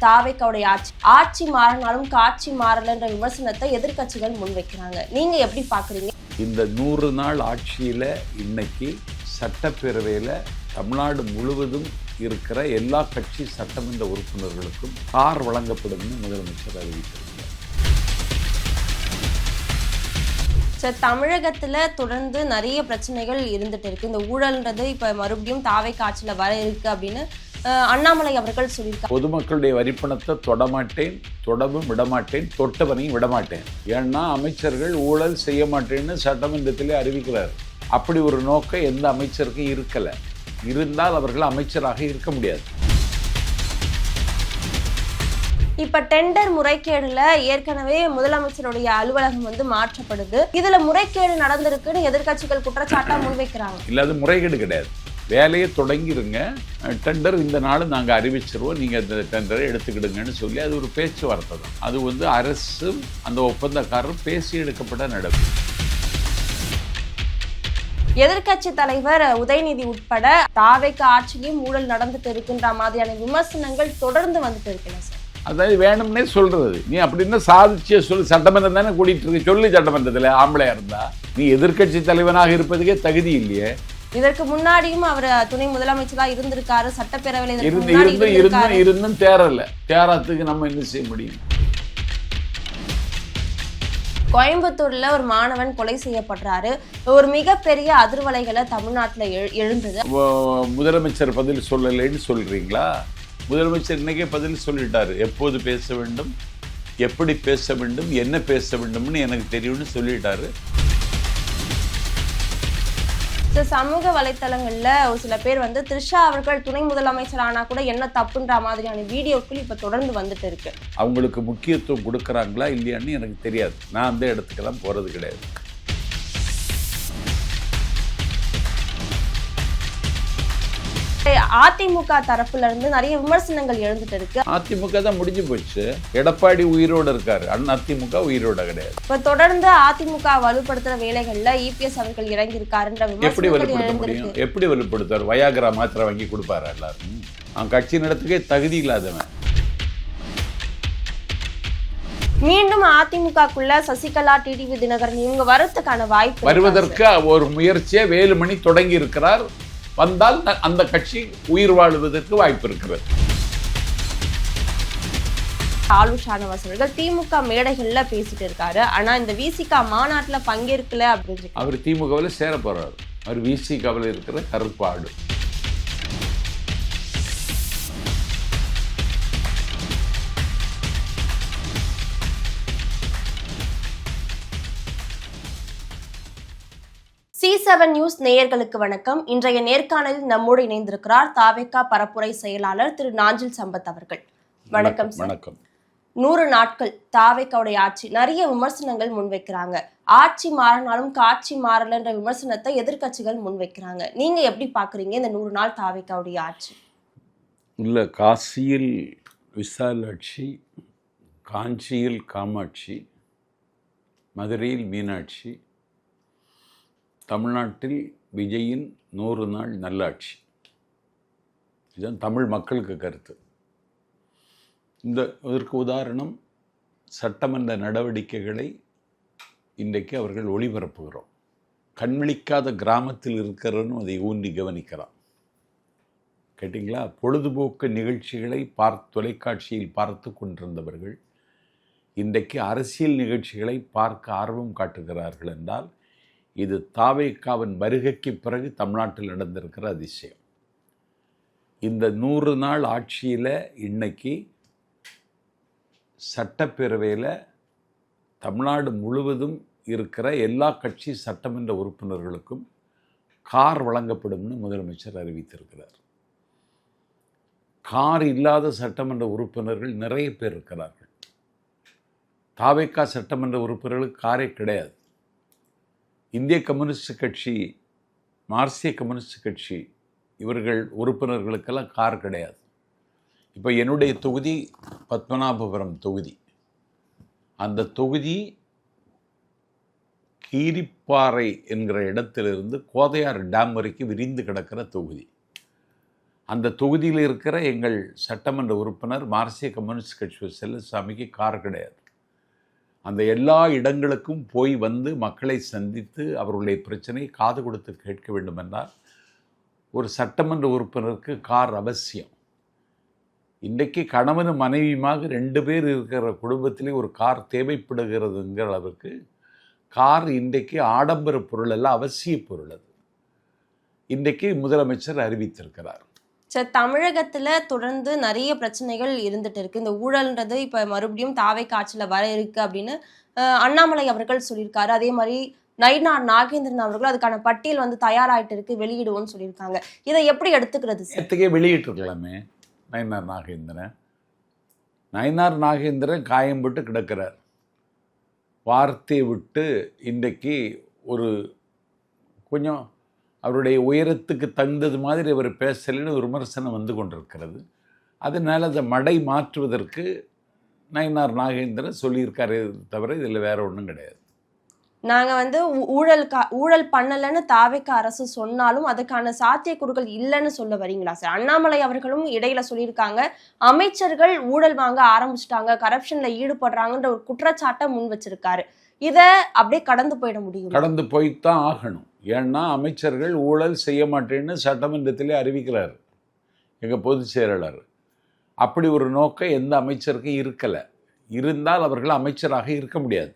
தாவேக்காவுடைய ஆட்சி மாறினாலும் காட்சி மாறலன்ற விமர்சனத்தை எதிர்க்கட்சிகள் முன்வைக்கிறாங்க. நீங்க எப்படி பாக்குறீங்க? இந்த 100 நாள் ஆட்சியில இன்னைக்கு சட்டப்பேரவையில தமிழ்நாடு முழுவதும் இருக்கிற எல்லா கட்சி சட்டமன்ற உறுப்பினர்களுக்கும் கார் வழங்கப்படும் முதலமைச்சர் அறிவித்திருக்கிறார். தமிழகத்துல தொடர்ந்து நிறைய பிரச்சனைகள் இருந்துட்டு இருக்கு. இந்த ஊழல்ன்றது இப்ப மறுபடியும் தாவேக்கா ஆட்சியில வர இருக்கு அப்படின்னு அண்ணாமலை அவர்கள் சொல்லியிருக்காங்க. பொதுமக்களுடைய வரிப்பணத்தை தொடமாட்டேன், தொடவும் விடமாட்டேன், தொட்டவனையும் விடமாட்டேன். ஏன்னா அமைச்சர்கள் ஊழல் செய்ய மாட்டேன்னு சட்டமன்றத்திலே அறிவிக்கிறார். அப்படி ஒரு நோக்கம் எந்த அமைச்சருக்கும் இருக்கல. இருந்தால் அவர்கள் அமைச்சராக இருக்க முடியாது. இப்ப டெண்டர் முறைகேடுல ஏற்கனவே முதலமைச்சருடைய அலுவலகம் மாற்றப்படுது. இதுல முறைகேடு நடந்திருக்குன்னு எதிர்க்கட்சிகள் குற்றச்சாட்டா முன்வைக்கிறாங்க. இல்ல, அது முறைகேடு கிடையாது. வேலையை தொடங்கிருங்க, டெண்டர் இந்த நாள் நாங்கள் அறிவிச்சிருவோம், நீங்கள் இந்த டெண்டரை எடுத்துக்கிடுங்கன்னு சொல்லி அது ஒரு பேச்சுவார்த்தை தான். அது அரசும் அந்த ஒப்பந்தக்காரரும் பேசி எடுக்கப்பட்ட நடவடிக்கை. எதிர்க்கட்சி தலைவர் உதயநிதி உட்பட தாவேக்கா ஆட்சியிலும் ஊழல் நடந்துட்டு இருக்கின்ற மாதிரியான விமர்சனங்கள் தொடர்ந்து வந்துட்டு இருக்குல்ல சார்? அதாவது வேணும்னே சொல்றது. நீ அப்படின்னா சாதிச்சிய சொல்லு. சட்டமன்றம் தானே கூட்டிட்டு இருக்கு, சொல்லு. சட்டமன்றத்தில் ஆம்பளையா இருந்தா நீ எதிர்க்கட்சி தலைவனாக இருப்பதுக்கே தகுதி இல்லையே. இதற்கு முன்னாடியும் அவர் துணை முதலமைச்சரா இருந்திருக்காரு. சட்டப்பேரவையில் இருந்தும் தேரத்துக்கு நம்ம என்ன செய்ய முடியும்? கோயம்புத்தூர்ல ஒரு மாணவன் கொலை செய்யப்படுறாரு. ஒரு மிகப்பெரிய அதிர்வலைகளை தமிழ்நாட்டுல எழுந்தது. முதலமைச்சர் பதில் சொல்லலைன்னு சொல்றீங்களா? முதலமைச்சர் இன்னைக்கே பதில் சொல்லிட்டாரு. எப்போது பேச வேண்டும், எப்படி பேச வேண்டும், என்ன பேச வேண்டும்னு எனக்கு தெரியும்னு சொல்லிட்டாரு. சமூக வலைத்தளங்கள்ல ஒரு சில பேர் த்ரிஷா அவர்கள் துணை முதலமைச்சர் ஆனா கூட என்ன தப்புன்ற மாதிரியான வீடியோக்கள் இப்ப தொடர்ந்து வந்துட்டு இருக்கு. அவங்களுக்கு முக்கியத்துவம் கொடுக்கறாங்களா இல்லையான்னு எனக்கு தெரியாது. நான் அந்த இடத்துக்கெல்லாம் போறது கிடையாது. அதிமுக தரப்புல இருந்து நிறைய விமர்சனங்கள் எழுந்துட்டு இருக்கு. அதிமுக தான் முடிஞ்சு போச்சு. எடப்பாடி உயிரோட இருக்காரு, அதிமுக உயிரோட கிடையாது. இப்ப தொடர்ந்து அதிமுக வலுப்படுத்துற வேலைகள்ல இபிஎஸ் அவர்கள் இறங்கி இருக்காருன்ற எப்படி வலுப்படுத்த முடியும்? எப்படி வலுப்படுத்தாரு? வயாகரா மாத்திரை வாங்கி கொடுப்பாரு எல்லாரும்? அவன் கட்சி நடத்துக்கே தகுதி இல்லாதவன். மீண்டும் அதிமுகக்குள்ள சசிகலா, டிடிவி தினகரன் இவங்க வரதுக்கான வாய்ப்பு வருவதற்கு ஒரு முயற்சியை வேலுமணி தொடங்கி இருக்கிறார். வந்தால் அந்த கட்சி உயிர் வாழ்வதற்கு வாய்ப்பு இருக்கிறது. ஆளு ஷானவாஸ் அவர்கள் திமுக மேடைகள்ல பேசிட்டு இருக்காரு. ஆனா இந்த விசிக மாநாட்டுல பங்கேற்கல அப்படின்னு அவர் திமுகவில் சேர போறாரு. அவர் விசிகவில் இருக்கிற கருப்பாடு. C7 நியூஸ் நேயர்களுக்கு வணக்கம். இன்றைய நேர்காணலில் நம்மோடு இணைந்திருக்கிறார் தாவேக்கா பரப்புரை செயலாளர் திரு நாஞ்சில் சம்பத் அவர்கள். வணக்கம். வணக்கம். 100 நாட்கள் தாவேக்காவுடைய ஆட்சி, நிறைய விமர்சனங்கள் முன்வைக்கிறாங்க. ஆட்சி மாறினாலும் காட்சி மாறலன்ற விமர்சனத்தை எதிர்க்கட்சிகள் முன்வைக்கிறாங்க. நீங்க எப்படி பாக்குறீங்க இந்த 100 நாள் தாவேக்காவுடைய ஆட்சி? இல்ல, காசியில் விசாலாட்சி, காஞ்சியில் காமாட்சி, மதுரையில் மீனாட்சி, தமிழ்நாட்டில் விஜயின் 100 நாள் நல்லாட்சி. இதுதான் தமிழ் மக்களுக்கு கருத்து. இதற்கு உதாரணம் சட்டமன்ற நடவடிக்கைகளை இன்றைக்கு அவர்கள் ஒளிபரப்புகிறோம். கண்விழிக்காத கிராமத்தில் இருக்கிறவனும் அதை ஊன்றி கவனிக்கிறான். கேட்டிங்களா? பொழுதுபோக்கு நிகழ்ச்சிகளை தொலைக்காட்சியில் பார்த்து கொண்டிருந்தவர்கள் இன்றைக்கு அரசியல் நிகழ்ச்சிகளை பார்க்க ஆர்வம் காட்டுகிறார்கள் என்றால் இது தாவேக்காவின் வருகைக்கு பிறகு தமிழ்நாட்டில் நடந்திருக்கிற அதிசயம். இந்த 100 நாள் ஆட்சியில் இன்னைக்கு சட்டப்பேரவையில் தமிழ்நாடு முழுவதும் இருக்கிற எல்லா கட்சி சட்டமன்ற உறுப்பினர்களுக்கும் கார் வழங்கப்படும்னு முதலமைச்சர் அறிவித்திருக்கிறார். கார் இல்லாத சட்டமன்ற உறுப்பினர்கள் நிறைய பேர் இருக்கிறார்கள். தாவேக்கா சட்டமன்ற உறுப்பினர்களுக்கு காரே கிடையாது. இந்திய கம்யூனிஸ்ட் கட்சி, மார்க்சிய கம்யூனிஸ்ட் கட்சி இவர்கள் உறுப்பினர்களுக்கெல்லாம் கார் கிடையாது. இப்போ என்னுடைய தொகுதி பத்மநாபபுரம் தொகுதி. அந்த தொகுதி கீரிப்பாறை என்கிற இடத்திலிருந்து கோதையார் டேம் வரைக்கும் விரிந்து கிடக்கிற தொகுதி. அந்த தொகுதியில் இருக்கிற எங்கள் சட்டமன்ற உறுப்பினர் மார்க்சிய கம்யூனிஸ்ட் கட்சி செல்லசாமிக்கு கார் கிடையாது. அந்த எல்லா இடங்களுக்கும் போய் வந்து மக்களை சந்தித்து அவர்களுடைய பிரச்சனையை காது கொடுத்து கேட்க வேண்டும் என்றால் ஒரு சட்டமன்ற உறுப்பினருக்கு கார் அவசியம். இன்றைக்கு கணவனும் மனைவியுமாக 2 பேர் இருக்கிற குடும்பத்திலே ஒரு கார் தேவைப்படுகிறதுங்கிற அளவுக்கு கார் இன்றைக்கு ஆடம்பர பொருள் அல்ல, அவசிய பொருள். அது இன்றைக்கு முதலமைச்சர் அறிவித்திருக்கிறார். சரி, தமிழகத்துல தொடர்ந்து நிறைய பிரச்சனைகள் இருந்துட்டு இருக்கு. இந்த ஊழல்ன்றது இப்ப மறுபடியும் தாவேக்கா ஆட்சியில வர இருக்கு அப்படின்னு அண்ணாமலை அவர்கள் சொல்லியிருக்காரு. அதே மாதிரி நயினார் நாகேந்திரன் அவர்கள் அதுக்கான பட்டியல் வந்து தயாராயிட்டு இருக்கு, வெளியிடுவோம்னு சொல்லியிருக்காங்க. இதை எப்படி எடுத்துக்கிறது சார்? நேற்றுக்கே வெளியிட்டிருக்கலாமே நயினார் நாகேந்திரன் காயம்பட்டு கிடக்கிறார். வார்த்தை விட்டு இன்றைக்கு ஒரு கொஞ்சம் அவருடைய உயரத்துக்கு தகுந்தது மாதிரி அவர் பேசலைன்னு ஒரு விமர்சனம் வந்து கொண்டிருக்கிறது. அதனால் அதை மடை மாற்றுவதற்கு நயினார் நாகேந்திரன் சொல்லியிருக்காரு தவிர இதில் வேற ஒன்றும் கிடையாது. நாங்கள் வந்து ஊழல் பண்ணலைன்னு தாவேக்கா அரசு சொன்னாலும் அதுக்கான சாத்தியக்கூறுகள் இல்லைன்னு சொல்ல வரீங்களா சார்? அண்ணாமலை அவர்களும் இடையில சொல்லியிருக்காங்க, அமைச்சர்கள் ஊழல் வாங்க ஆரம்பிச்சிட்டாங்க, கரப்ஷன்ல ஈடுபடுறாங்கன்ற ஒரு குற்றச்சாட்டை முன் வச்சிருக்காரு. இதை அப்படியே கடந்து போயிட முடியும்? கடந்து போய்த்தான் ஆகணும். ஏன்னா அமைச்சர்கள் ஊழல் செய்ய மாட்டேன்னு சட்டமன்றத்திலே அறிவிக்கிறார் எங்கள் பொதுச் செயலாளர். அப்படி ஒரு நோக்கம் எந்த அமைச்சருக்கும் இருக்கலை. இருந்தால் அவர்கள் அமைச்சராக இருக்க முடியாது.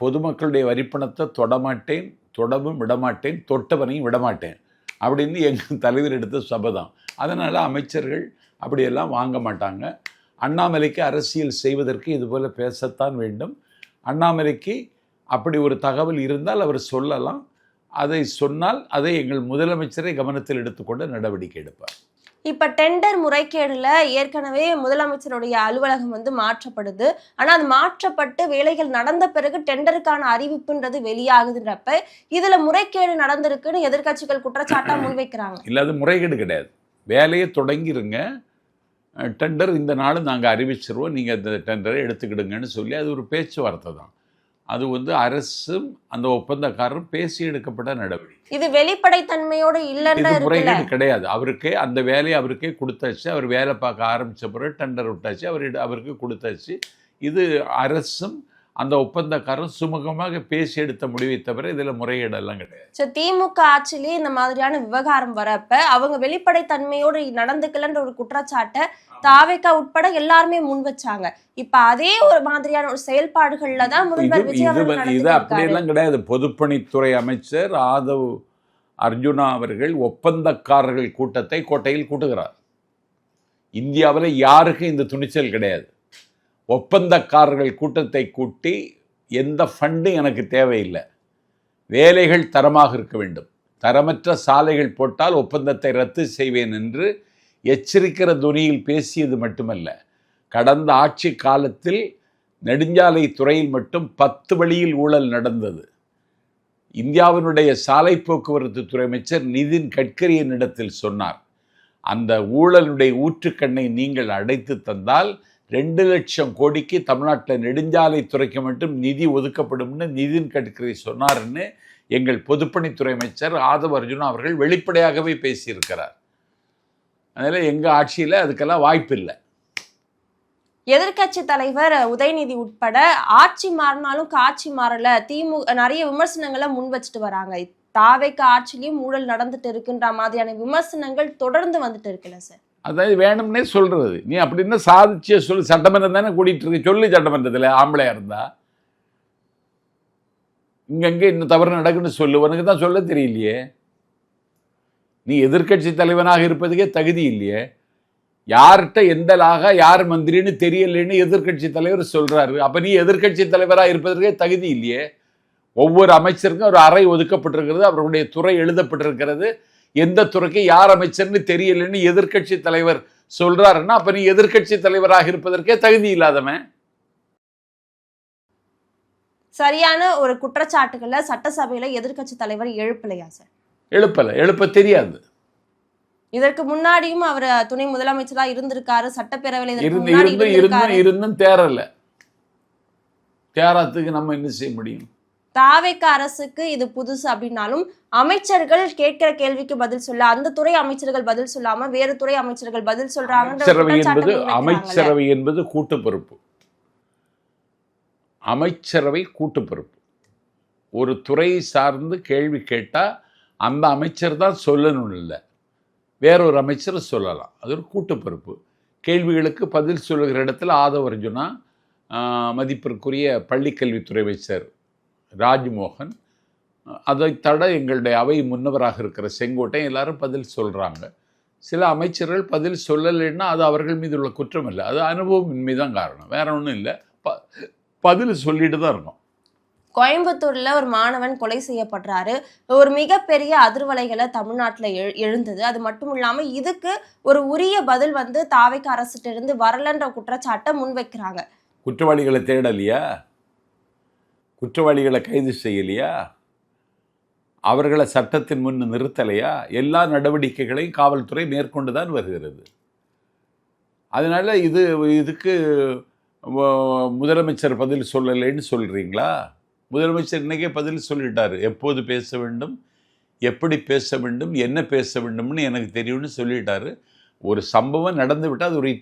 பொதுமக்களுடைய வரிப்பணத்தை தொடமாட்டேன், தொடவும் விடமாட்டேன், தொட்டவனையும் விடமாட்டேன் அப்படின்னு எங்கள் தலைவர் எடுத்த சபதம். அதனால் அமைச்சர்கள் அப்படியெல்லாம் வாங்க மாட்டாங்க. அண்ணாமலைக்கு அரசியல் செய்வதற்கு இதுபோல் பேசத்தான் வேண்டும். அண்ணாமலைக்கு அப்படி ஒரு தகவல் இருந்தால் அவர் சொல்லலாம். அதை சொன்னால் அதை எங்கள் முதலமைச்சரை கவனத்தில் எடுத்துக்கொண்டு நடவடிக்கை எடுப்பார். இப்ப டெண்டர் முறைகேடுல ஏற்கனவே முதலமைச்சருடைய அலுவலகம் வந்து மாற்றப்படுது. ஆனா அது மாற்றப்பட்டு வேலைகள் நடந்த பிறகு டெண்டருக்கான அறிவிப்புன்றது வெளியாகுதுன்றப்ப இதுல முறைகேடு நடந்திருக்குன்னு எதிர்க்கட்சிகள் குற்றச்சாட்டா முன்வைக்கிறாங்க. இல்ல, அது முறைகேடு கிடையாது. வேலையை தொடங்கிருங்க, டெண்டர் இந்த நாள் நாங்கள் அறிவிச்சிருவோம், நீங்கள் அந்த டெண்டரை எடுத்துக்கிடுங்கன்னு சொல்லி அது ஒரு பேச்சுவார்த்தை தான். அது வந்து அரசும் அந்த ஒப்பந்தக்காரரும் பேசி எடுக்கப்பட்ட நடவடிக்கை. இது வெளிப்படைத்தன்மையோடு இல்லைன்னு முறைகேடு கிடையாது. அவருக்கே அந்த வேலையை அவருக்கே கொடுத்தாச்சு. அவர் வேலை பார்க்க ஆரம்பித்த பிறகு டெண்டர் விட்டாச்சு, அவருக்கு கொடுத்தாச்சு. இது அரசும் அந்த ஒப்பந்தக்காரரும் சுமூகமாக பேசி எடுத்த முடிவை தவிர இதில் முறைகேடெல்லாம் கிடையாது. சரி, திமுக ஆட்சியிலேயே இந்த மாதிரியான விவகாரம் வரப்ப அவங்க வெளிப்படைத்தன்மையோடு நடந்துக்கலன்ற ஒரு குற்றச்சாட்டை தாவேக்கா உட்பட எல்லாருமே முன் வச்சாங்க. இப்ப அதே ஒரு மாதிரியான ஒரு செயல்பாடுகள்ல தான் முதல்வர் விஜய் அவர்கள் இது அப்படியெல்லாம் கிடையாது. பொதுப்பணித்துறை அமைச்சர் ஆதவ் அர்ஜுனா அவர்கள் ஒப்பந்தக்காரர்கள் கூட்டத்தை கோட்டையில் கூட்டுகிறார். இந்தியாவில் யாருக்கும் இந்த துணிச்சல் கிடையாது. ஒப்பந்தக்காரர்கள் கூட்டத்தை கூட்டி எந்த ஃபண்டும் எனக்கு தேவையில்லை, வேலைகள் தரமாக இருக்க வேண்டும், தரமற்ற சாலைகள் போட்டால் ஒப்பந்தத்தை ரத்து செய்வேன் என்று எச்சரிக்கிற துணியில் பேசியது மட்டுமல்ல, கடந்த ஆட்சி காலத்தில் நெடுஞ்சாலை துறையில் மட்டும் 10 வழியில் ஊழல் நடந்தது. இந்தியாவினுடைய சாலை போக்குவரத்து துறை அமைச்சர் நிதின் கட்கரியின் இடத்தில் சொன்னார், அந்த ஊழலுடைய ஊற்றுக்கண்ணை நீங்கள் அடைத்து தந்தால் 2 லட்சம் கோடிக்கு தமிழ்நாட்டில் நெடுஞ்சாலை துறைக்கு மட்டும் நிதி ஒதுக்கப்படும்னு நிதின் கட்கரி சொன்னார்ன்னு எங்கள் பொதுப்பணித்துறை அமைச்சர் ஆதவ் அர்ஜுனா அவர்கள் வெளிப்படையாகவே பேசியிருக்கிறார். அதனால் எங்கள் ஆட்சியில் அதுக்கெல்லாம் வாய்ப்பு இல்லை. எதிர்கட்சி தலைவர் உதயநிதி உட்பட ஆட்சி மாறினாலும் காட்சி மாறல, திமுக நிறைய விமர்சனங்களை முன் வச்சுட்டு வராங்க. தாவேக்கா ஆட்சியிலையும் ஊழல் நடந்துட்டு இருக்குன்ற மாதிரியான விமர்சனங்கள் தொடர்ந்து வந்துட்டு இருக்குல்ல சார்? அதாவது வேணும்னே சொல்றது. நீ அப்படின்னு சாதிச்சிய சொல்லு. சட்டமன்றம் தானே கூட்டிட்டு இருக்கு, சொல்லு. சட்டமன்றத்தில் ஆம்பளையா இருந்தா இங்கங்கே இன்னும் தவறு நடக்குன்னு சொல்லு. உனக்கு தான் சொல்ல தெரியலையே. நீ எதிர்கட்சி தலைவனாக இருப்பதுக்கே தகுதி இல்லையே. யார்கிட்ட எந்த லாகா யார் மந்திரின்னு தெரியலன்னு எதிர்கட்சி தலைவர் சொல்றாரு. அப்ப நீ எதிர்கட்சி தலைவராக இருப்பதற்கே தகுதி இல்லையே. ஒவ்வொரு அமைச்சருக்கும் ஒரு அறை ஒதுக்கப்பட்டிருக்கிறது, அவருடைய துறை எழுதப்பட்டிருக்கிறது. எந்த துறைக்கு யார் அமைச்சர்னு தெரியலன்னு எதிர்கட்சி தலைவர் சொல்றாருன்னா அப்ப நீ எதிர்கட்சி தலைவராக இருப்பதற்கே தகுதி இல்லாதவன். சரியான ஒரு குற்றச்சாட்டுகளை சட்டசபையில எதிர்கட்சி தலைவர் எழுப்பலையா சார்? எழுப்ப தெரியாது. இதற்கு முன்னாடியும் அவர் துணை முதலமைச்சரா இருந்திருக்காரு, சட்டப்பேரவையில் இருந்தும் தேரல. தேராத்துக்கு நம்ம என்ன செய்ய முடியும்? தாவேக அரசுக்கு இது புதுசு அப்படின்னாலும் அமைச்சர்கள் கேட்கிற கேள்விக்கு பதில் சொல்ல அந்த துறை அமைச்சர்கள் பதில் சொல்லாம வேறு துறை அமைச்சர்கள் பதில் சொல்றாங்க. அமைச்சரவை என்பது கூட்டு பொறுப்பு. அமைச்சரவை கூட்டு பொறுப்பு. ஒரு துறையை சார்ந்து கேள்வி கேட்டா அந்த அமைச்சர் தான் சொல்லணும், இல்லை வேறொரு அமைச்சர் சொல்லலாம். அது ஒரு கூட்டு பொறுப்பு. கேள்விகளுக்கு பதில் சொல்லுகிற இடத்துல ஆதவ அர்ஜுனா, மதிப்பிற்குரிய பள்ளிக்கல்வித்துறை அமைச்சர் ராஜ்மோகன், அதை தட எங்களுடைய அவை முன்னவராக இருக்கிற செங்கோட்டையன் எல்லாரும் பதில் சொல்கிறாங்க. சில அமைச்சர்கள் பதில் சொல்லலைன்னா அது அவர்கள் மீது உள்ள குற்றம் இல்லை, அது அனுபவமின்மை தான் காரணம், வேற ஒன்றும் இல்லை. பதில் சொல்லிட்டு தான் இருக்கும். கோயம்புத்தூர்ல ஒரு மாணவன் கொலை செய்யப்படுறாரு. ஒரு மிகப்பெரிய அதிர்வலைகளை தமிழ்நாட்டுல எழுந்தது. அது மட்டும் இல்லாம இதுக்கு ஒரு உரிய பதில் தாவேக அரசிட்ட இருந்து வரலன்ற குற்றச்சாட்டை முன்வைக்கிறாங்க. குற்றவாளிகளை தேடலையா? குற்றவாளிகளை கைது செய்யலையா? அவர்களை சட்டத்தின் முன் நிறுத்தலையா? எல்லா நடவடிக்கைகளையும் காவல்துறை மேற்கொண்டுதான் வருகிறது. அதனால இதுக்கு முதலமைச்சர் பதில் சொல்லலைன்னு சொல்றீங்களா? முதலமைச்சர் இன்னைக்கே பதில் சொல்லிட்டாரு. எப்போது பேச வேண்டும், எப்படி பேச வேண்டும், என்ன பேச வேண்டும்னு எனக்கு தெரியும்னு சொல்லிட்டாரு. ஒரு சம்பவம் நடந்து விட்டால் அது ஒரு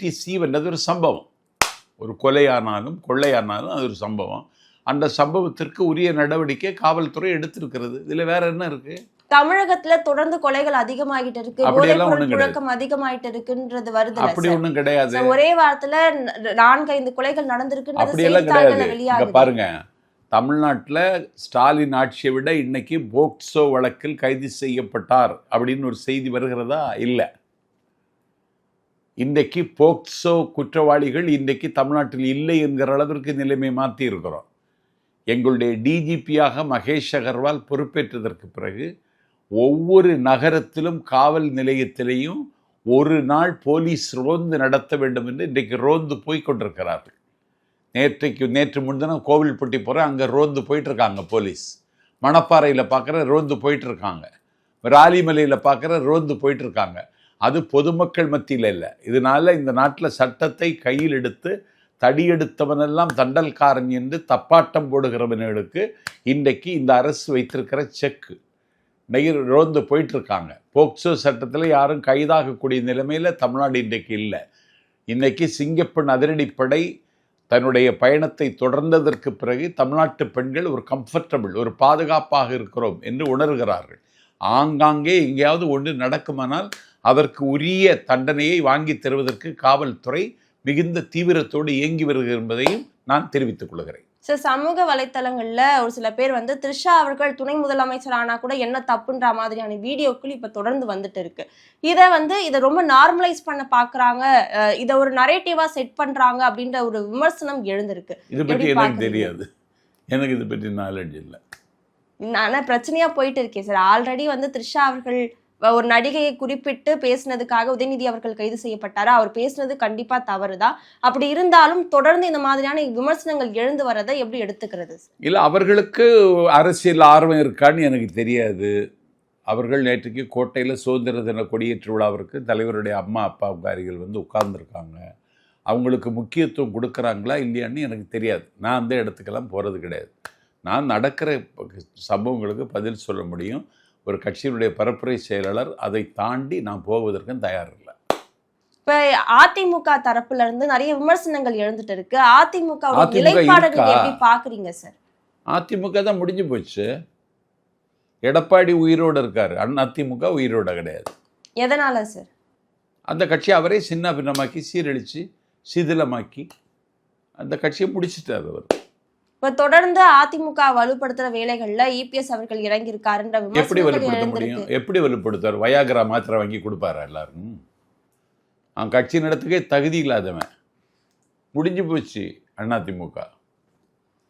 அது ஒரு சம்பவம். ஒரு கொலையானாலும் கொள்ளையானாலும் அது ஒரு சம்பவம். அந்த சம்பவத்திற்கு உரிய நடவடிக்கை காவல்துறை எடுத்திருக்கிறது. இதுல வேற என்ன இருக்கு? தமிழகத்துல தொடர்ந்து கொலைகள் அதிகமாகிட்டு இருக்கு, புழக்கம் அதிகமாயிட்டு இருக்குன்றது வருது. அப்படி ஒண்ணும் கிடையாது. ஒரே வாரத்துல 4-5 கொலைகள் நடந்திருக்குன்றது அப்படியெல்லாம் கிடையாது. பாருங்க, தமிழ்நாட்டில் ஸ்டாலின் ஆட்சியை விட இன்னைக்கு போக்சோ வழக்கில் கைது செய்யப்பட்டார் அப்படின்னு ஒரு செய்தி வருகிறதா? இல்லை. இன்றைக்கு போக்சோ குற்றவாளிகள் இன்றைக்கு தமிழ்நாட்டில் இல்லை என்கிற அளவிற்கு நிலைமை மாற்றி இருக்கிறோம். எங்களுடைய டிஜிபியாக மகேஷ் அகர்வால் பொறுப்பேற்றதற்கு பிறகு ஒவ்வொரு நகரத்திலும் காவல் நிலையத்திலையும் ஒரு நாள் போலீஸ் ரோந்து நடத்த வேண்டும் என்று இன்றைக்கு ரோந்து போய்கொண்டிருக்கிறார்கள். நேற்று முன்தினம் கோவில்பட்டி போகிறேன், அங்கே ரோந்து போயிட்டுருக்காங்க போலீஸ். மணப்பாறையில் பார்க்குற ரோந்து போயிட்டுருக்காங்க, ராலிமலையில் பார்க்குற ரோந்து போயிட்டுருக்காங்க. அது பொதுமக்கள் மத்தியில் இல்லை. இதனால் இந்த நாட்டில் சட்டத்தை கையில் எடுத்து தடியெடுத்தவனெல்லாம் தண்டல்காரன் என்று தப்பாட்டம் போடுகிறவனுக்கு இன்றைக்கு இந்த அரசு வைத்திருக்கிற செக்கு ரோந்து போயிட்டுருக்காங்க. போக்சோ சட்டத்தில் யாரும் கைதாகக்கூடிய நிலைமையில் தமிழ்நாடு இன்றைக்கு இல்லை. இன்றைக்கி சிங்கப்பெண் அதிரடிப்படை தன்னுடைய பயணத்தை தொடர்ந்ததற்கு பிறகு தமிழ்நாட்டு பெண்கள் ஒரு கம்ஃபர்டபுள், ஒரு பாதுகாப்பாக இருக்கிறோம் என்று உணர்கிறார்கள். ஆங்காங்கே எங்கேயாவது ஒன்று நடக்குமானால் அதற்கு உரிய தண்டனையை வாங்கி தருவதற்கு காவல்துறை மிகுந்த தீவிரத்தோடு இயங்கி வருகிறது என்பதையும் நான் தெரிவித்துக் கொள்கிறேன். சார், சமூக வலைத்தளங்கள்ல ஒரு சில பேர் த்ரிஷா அவர்கள் துணை முதலமைச்சர் ஆனா கூட என்ன தப்புன்ற மாதிரியான வீடியோக்கள் இப்ப தொடர்ந்து வந்துட்டு இருக்கு. இதை ரொம்ப நார்மலைஸ் பண்ண பாக்குறாங்க, இதை ஒரு நரேட்டிவா செட் பண்றாங்க அப்படின்ற ஒரு விமர்சனம் எழுந்திருக்கு. இது பற்றி எனக்கு தெரியாது, எனக்கு இது பற்றி நாலேஜ் இல்லை. ஆனா பிரச்சனையா போயிட்டு இருக்கேன் சார். ஆல்ரெடி த்ரிஷா அவர்கள் ஒரு நடிகையை குறிப்பிட்டு பேசினதுக்காக உதயநிதி அவர்கள் கைது செய்யப்பட்டாரு. அவர் பேசினது கண்டிப்பா தவறுதான். அப்படி இருந்தாலும் தொடர்ந்து இந்த மாதிரியான விமர்சனங்கள் எழுந்து வரதை எப்படி எடுத்துக்கிறது? இல்லை, அவர்களுக்கு அரசியல் ஆர்வம் இருக்கான்னு எனக்கு தெரியாது. அவர்கள் நேற்றுக்கு கோட்டையில் சுதந்திர தின கொடியேற்று விழாவிற்கு தலைவருடைய அம்மா அப்பாக்காரிகள் உட்கார்ந்துருக்காங்க. அவங்களுக்கு முக்கியத்துவம் கொடுக்குறாங்களா இல்லையான்னு எனக்கு தெரியாது. நான் அந்த இடத்துக்கெல்லாம் போகிறது கிடையாது. நான் நடக்கிற சம்பவங்களுக்கு பதில் சொல்ல முடியும். ஒரு கட்சியினுடைய பரப்புரை செயலாளர், அதை தாண்டி நான் போவதற்கும் தயார் இல்லை. இப்ப அதிமுக தரப்புல இருந்து நிறைய விமர்சனங்கள் எழுந்துட்டு இருக்கு. அதிமுக நிலைப்பாடுகளை எப்படி பாக்குறீங்க சார்? அதிமுக தான் முடிஞ்சு போச்சு. எடப்பாடி உயிரோடு இருக்காரு, அதிமுக உயிரோட கிடையாது. எதனால சார்? அந்த கட்சி அவரே சின்ன பின்னமாக்கி சீரழிச்சு சிதிலமாக்கி அந்த கட்சியை முடிச்சுட்டார் அவர். இப்ப தொடர்ந்து அதிமுக வலுப்படுத்துற வேலைகள்ல இபிஎஸ் அவர்கள் இறங்கி இருக்காருன்ற எப்படி வலுப்படுத்த முடியும்? எப்படி வலுப்படுத்துவார்? வயாகரா மாத்திரை வாங்கி கொடுப்பாரா எல்லாரும்? அவன் கட்சி நடத்துக்கே தகுதி இல்லாதவன். முடிஞ்சு போச்சு அதிமுக.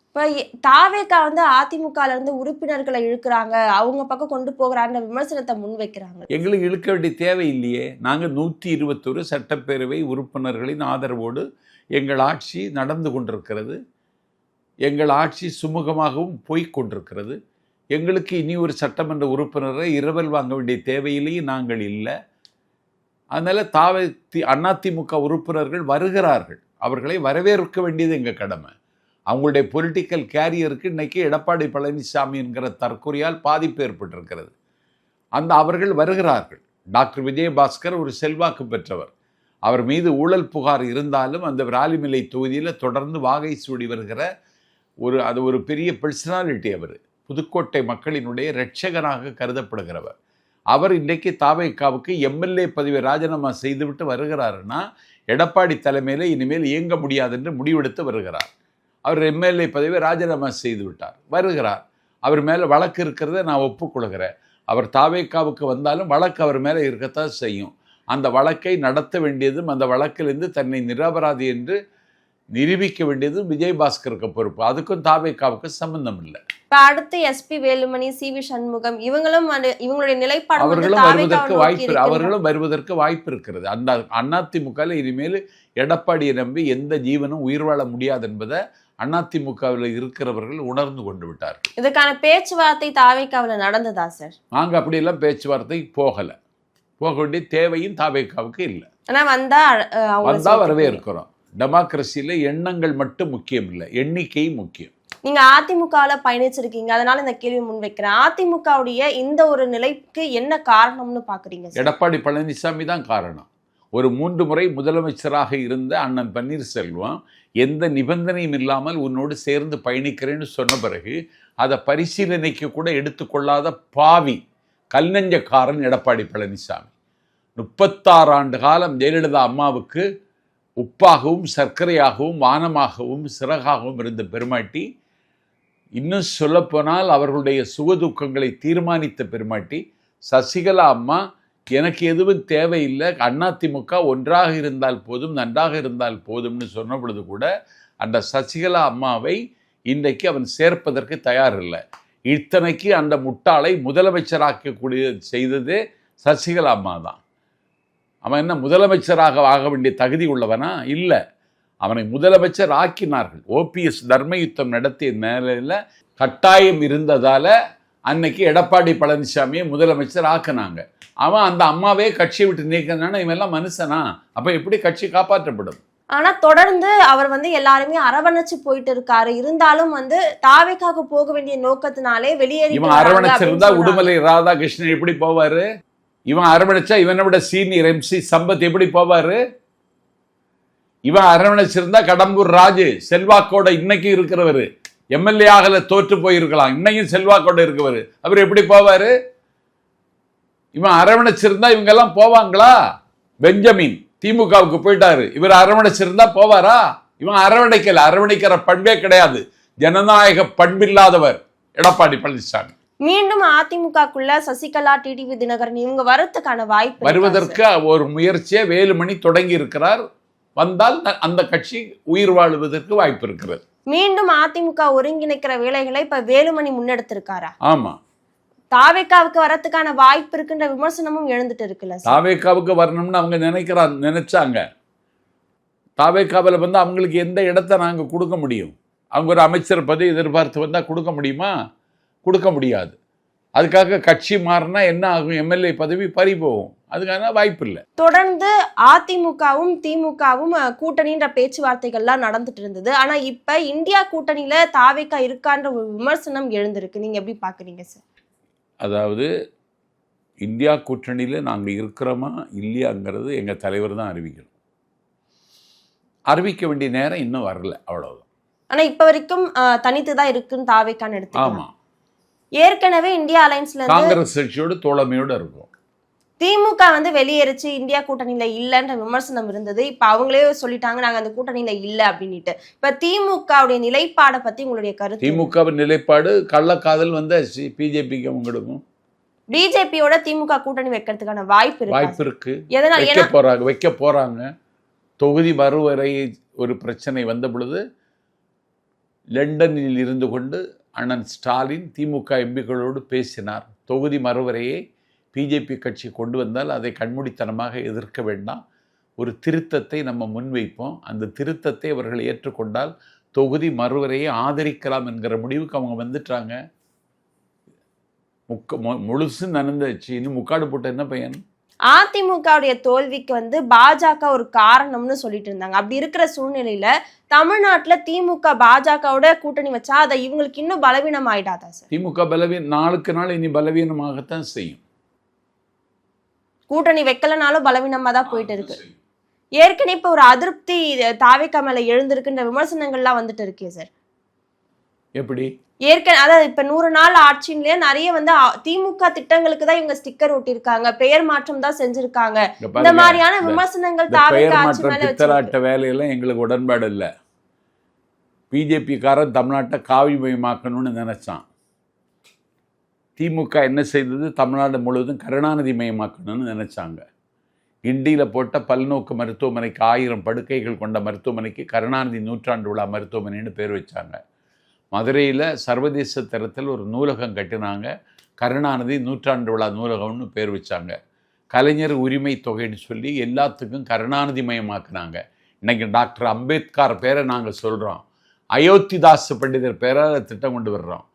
இப்ப தாவேகா அதிமுக இருந்து உறுப்பினர்களை இழுக்கிறாங்க, அவங்க பக்கம் கொண்டு போகிறான்ற விமர்சனத்தை முன்வைக்கிறாங்க. எங்களுக்கு இழுக்க வேண்டிய தேவை இல்லையே. நாங்கள் 121 சட்டப்பேரவை உறுப்பினர்களின் ஆதரவோடு எங்கள் ஆட்சி நடந்து கொண்டிருக்கிறது. எங்கள் ஆட்சி சுமூகமாகவும் போய்கொண்டிருக்கிறது. எங்களுக்கு இனி ஒரு சட்டமன்ற உறுப்பினரை இரவல் வாங்க வேண்டிய தேவையிலேயே நாங்கள் இல்லை. அதனால் அதிமுக உறுப்பினர்கள் வருகிறார்கள், அவர்களை வரவேற்க வேண்டியது எங்கள் கடமை. அவங்களுடைய பொலிட்டிக்கல் கேரியருக்கு இன்னைக்கு எடப்பாடி பழனிசாமி என்கிற தற்கொலையால் பாதிப்பு ஏற்பட்டிருக்கிறது. அவர்கள் வருகிறார்கள். டாக்டர் விஜயபாஸ்கர் ஒரு செல்வாக்கு பெற்றவர். அவர் மீது ஊழல் புகார் இருந்தாலும் அந்த விராலிமலை தொகுதியில் தொடர்ந்து வாகை சூடி வருகிற அது ஒரு பெரிய பர்சனாலிட்டி. அவர் புதுக்கோட்டை மக்களினுடைய இரட்சகனாக கருதப்படுகிறவர். அவர் இன்றைக்கு தாவேக்காவுக்கு எம்எல்ஏ பதவியை ராஜினாமா செய்துவிட்டு வருகிறாருன்னா எடப்பாடி தலைமையில் இனிமேல் இயங்க முடியாது என்று முடிவெடுத்து வருகிறார். அவர் எம்எல்ஏ பதவியை ராஜினாமா செய்து விட்டார், வருகிறார். அவர் மேலே வழக்கு இருக்கிறத நான் ஒப்புக்கொள்கிறேன். அவர் தாவேக்காவுக்கு வந்தாலும் வழக்கு அவர் மேலே இருக்கத்தான் செய்யும். அந்த வழக்கை நடத்த வேண்டியதும் அந்த வழக்கிலிருந்து தன்னை நிரபராதி என்று நிரூபிக்க வேண்டியதும் விஜயபாஸ்கருக்கு பொறுப்பு. அதுக்கும் தாவேக்காவுக்கு சம்பந்தம் இல்லை. இப்ப அடுத்து எஸ்பி வேலுமணி, சி.வி. சண்முகம் இவங்களும் இவங்களுடைய நிலைப்பாடு அவர்களும் வருவதற்கு வாய்ப்பு இருக்கிறது. அந்த அதிமுகவில் இனிமேல் எடப்பாடியை நம்பி எந்த ஜீவனும் உயிர் வாழ முடியாது என்பதை அதிமுகவில் இருக்கிறவர்கள் உணர்ந்து கொண்டு விட்டார்கள். இதுக்கான பேச்சுவார்த்தை தாவேக்காவில் நடந்ததா சார்? நாங்கள் அப்படியெல்லாம் பேச்சுவார்த்தை போக வேண்டிய தேவையும் தாவேக்காவுக்கு இல்லை. ஆனா வந்தா வரவே இருக்கிறோம். டெமோக்ரஸியில் எண்ணங்கள் மட்டும் முக்கியம் இல்லை, எண்ணிக்கை முக்கியம். நீங்க அதிமுகவில் பயணிச்சிருக்கீங்க, அதனால இந்த கேள்வி முன்வைக்கிறேன். அதிமுகவுடைய இந்த ஒரு நிலைக்கு என்ன காரணம்னு பாக்குறீங்க? எடப்பாடி பழனிசாமி தான் காரணம். ஒரு 3 முறை முதலமைச்சராக இருந்த அண்ணன் பன்னீர்செல்வம் எந்த நிபந்தனையும் இல்லாமல் உன்னோடு சேர்ந்து பயணிக்கிறேன்னு சொன்ன பிறகு அதை பரிசீலனைக்கு கூட எடுத்துக்கொள்ளாத பாவி கல்நெஞ்சக்காரன் எடப்பாடி பழனிசாமி. 36 ஆண்டு காலம் ஜெயலலிதா அம்மாவுக்கு உப்பாகவும் சர்க்கரையாகவும் வானமாகவும் சிறகாகவும் இருந்த பெருமாட்டி, இன்னும் சொல்லப்போனால் அவர்களுடைய சுகதுக்கங்களை தீர்மானித்த பெருமாட்டி சசிகலா அம்மா, எனக்கு எதுவும் தேவையில்லை, அதிமுக ஒன்றாக இருந்தால் போதும், நன்றாக இருந்தால் போதும்னு சொன்ன பொழுது கூட அந்த சசிகலா அம்மாவை இன்றைக்கு அவன் சேர்ப்பதற்கு தயாரில்லை. இத்தனைக்கு அந்த முட்டாளை முதலமைச்சராக்கக்கூடிய செய்ததே சசிகலா அம்மா தான். அவன் என்ன முதலமைச்சராக ஆக வேண்டிய தகுதி உள்ளவனா? இல்லை. அவனை முதலமைச்சர் ஆக்கினார்கள். ஓபிஎஸ் தர்மயுத்தம் நடத்திய நிலையில் கட்டாயம் இருந்ததால் அன்னைக்கு எடப்பாடி பழனிசாமியை முதலமைச்சர் ஆக்கினாங்க. அவன் அந்த அம்மாவே கட்சியை விட்டு நீக்கினானா இவன் எல்லாம் மனுஷனா? அப்போ எப்படி கட்சி காப்பாற்றப்படும்? ஆனா தொடர்ந்து அவர் எல்லாருமே அரவணைச்சு போயிட்டு இருக்காரு. இருந்தாலும் தாவேக்காக போக வேண்டிய நோக்கத்தினாலே வெளியேறி இவன் அரவணைச்சிருந்தா உடுமலை ராதாகிருஷ்ணன் எப்படி போவாரு? இவன் அரவணைச்சா இவனை விட சீனியர் எம்சி சம்பத் எப்படி போவாரு? இவன் அரவணைச்சிருந்தா கடம்பூர் ராஜு செல்வாக்கோட இன்னைக்கு இருக்கிறவர், எம்எல்ஏ ஆகல தோற்று போயிருக்கலாம், இன்னைக்கும் செல்வாக்கோட இருக்கவர், அவர் எப்படி போவாரு? இவன் அரவணைச்சிருந்தா இவங்க எல்லாம் போவாங்களா? பெஞ்சமின் திமுகவுக்கு போயிட்டாரு, இவர் அரவணைச்சிருந்தா போவாரா? இவன் அரவணைக்கல, அரவணைக்கிற பண்பே கிடையாது, ஜனநாயக பண்பில்லாதவர் எடப்பாடி பழனிசாமி. மீண்டும் அதிமுகக்குள்ள சசிகலா, டிடிவி தினகரன் இவங்க வரதுக்கான வாய்ப்பு வருவதற்கு ஒரு முயற்சியை வேலுமணி தொடங்கி இருக்கிறார். வந்தால் அந்த கட்சி உயிர் வாழுவதற்கு வாய்ப்பு இருக்கிறது. மீண்டும் அதிமுக ஒருங்கிணைக்கிற வேலைகளை இப்ப வேலுமணி முன்னெடுத்திருக்காரா? ஆமா. தாவேக்காவுக்கு வரதுக்கான வாய்ப்பு இருக்குன்ற விமர்சனமும் எழுந்துட்டு இருக்குல்ல? தாவேக்காவுக்கு வரணும்னு அவங்க நினைச்சாங்க. தாவேக்காவில் அவங்களுக்கு எந்த இடத்தை நாங்க கொடுக்க முடியும்? அவங்க ஒரு அமைச்சர் பதவி எதிர்பார்த்து வந்தா கொடுக்க முடியுமா? கொடுக்க முடியாது. அதுக்காக கட்சி மாறினா என்ன ஆகும்? எம்எல்ஏ பதவி பறி போகும். அதுக்கான வாய்ப்பு இல்லை. தொடர்ந்து அதிமுகவும் திமுகவும் கூட்டணின்ற பேச்சுவார்த்தைகள்லாம் நடந்துட்டு இருந்தது. ஆனா இப்ப இந்தியா கூட்டணியில தாவேக்கா இருக்கான்ற ஒரு விமர்சனம் எழுந்திருக்கு. நீங்க எப்படி பாக்குறீங்க சார்? அதாவது இந்தியா கூட்டணியில் நாங்கள் இருக்கிறோமா இல்லையாங்கிறது எங்கள் தலைவர் தான் அறிவிக்கணும். அறிவிக்க வேண்டிய நேரம் இன்னும் வரல, அவ்வளவுதான். ஆனா இப்ப வரைக்கும் தனித்து தான் இருக்குன்னு தாவேக்கான்னு எடுத்து. ஆமா. ஏற்கனவே இந்தியா அலைன்ஸ்ல காங்கிரஸ் கட்சியோடு தோழமையோடு இருக்கும். திமுக வெளியேறிச்சு, இந்தியா கூட்டணியில இல்லன்ற விமர்சனம் இருந்தது. இப்ப அவங்களே சொல்லிட்டாங்க நாங்க அந்த கூட்டணியில இல்ல அப்படின்ட்டு. இப்ப திமுகவுடைய நிலைப்பாடை பத்தி உங்களுடைய கருத்து? திமுகவின் நிலைப்பாடு கள்ளக்காதல் பிஜேபிக்கு அவங்களுக்கும் பிஜேபியோட திமுக கூட்டணி வைக்கிறதுக்கான வாய்ப்பு இருக்கு. வைக்க போறாங்க. தொகுதி மறுவரை ஒரு பிரச்சனை வந்த பொழுது லண்டனில் இருந்து கொண்டு அண்ணன் ஸ்டாலின் திமுக எம்பிக்களோடு பேசினார். தொகுதி மறுவரையை பிஜேபி கட்சி கொண்டு வந்தால் அதை கண்மூடித்தனமாக எதிர்க்க வேண்டாம், ஒரு திருத்தத்தை நம்ம முன்வைப்போம், அந்த திருத்தத்தை அவர்கள் ஏற்றுக்கொண்டால் தொகுதி மறுவரையை ஆதரிக்கலாம் என்கிற முடிவுக்கு அவங்க வந்துட்டாங்க. முழுசு நனந்தாச்சு. இன்னும் முக்காடு போட்ட என்ன பையன்? அதிமுகவுடைய தோல்விக்கு வந்து பாஜக ஒரு காரணம்னு சொல்லிட்டு இருந்தாங்க. அப்படி இருக்கிற சூழ்நிலையில தமிழ்நாட்டுல திமுக பாஜகவோட கூட்டணி வச்சா அதை இவங்களுக்கு இன்னும் பலவீனம் ஆயிடாதா சார்? திமுக நாளுக்கு நாள் இனி பலவீனமாகத்தான் செய்யும். கூட்டணி வைக்கலனாலும் பலவீனமா தான் போயிட்டு இருக்கு. ஏற்கனவே இப்ப ஒரு அதிருப்தி தாவேக்கா மேல எழுந்திருக்குன்ற விமர்சனங்கள்லாம் வந்துட்டு இருக்கே சார். எப்படி? அதாவது இப்ப 100 நாள் ஆட்சியிலே நிறைய வந்து திமுக திட்டங்களுக்கு தான் இவங்க ஸ்டிக்கர் ஒட்டியிருக்காங்க, பெயர் மாற்றம் தான் செஞ்சிருக்காங்க. இந்த மாதிரியான விமர்சனங்கள் தாவேக்கா ஆட்சி மேல பித்தலாட்ட வேலையெல்லாம் எங்களுக்கு உடன்பாடு இல்லை. பிஜேபி காரன் தமிழ்நாட்டை காவிமயமாக்கணும்னு நினைச்சான். திமுக என்ன செய்தது? தமிழ்நாடு முழுவதும் கருணாநிதி மயமாக்கணும்னு நினைச்சாங்க. கிண்டியில் போட்ட பல்நோக்கு மருத்துவமனைக்கு 1000 படுக்கைகள் கொண்ட மருத்துவமனைக்கு கருணாநிதி நூற்றாண்டு விழா மருத்துவமனைன்னு பேர் வச்சாங்க. மதுரையில் சர்வதேச தரத்தில் ஒரு நூலகம் கட்டினாங்க, கருணாநிதி நூற்றாண்டு விழா நூலகம்னு பேர் வச்சாங்க. கலைஞர் உரிமை தொகைன்னு சொல்லி எல்லாத்துக்கும் கருணாநிதி மயமாக்குனாங்க. இன்றைக்கி டாக்டர் அம்பேத்கர் பேரை நாங்கள் சொல்கிறோம், அயோத்திதாஸ் பண்டிதர் பேரை திட்டம் கொண்டு வர்றோம்.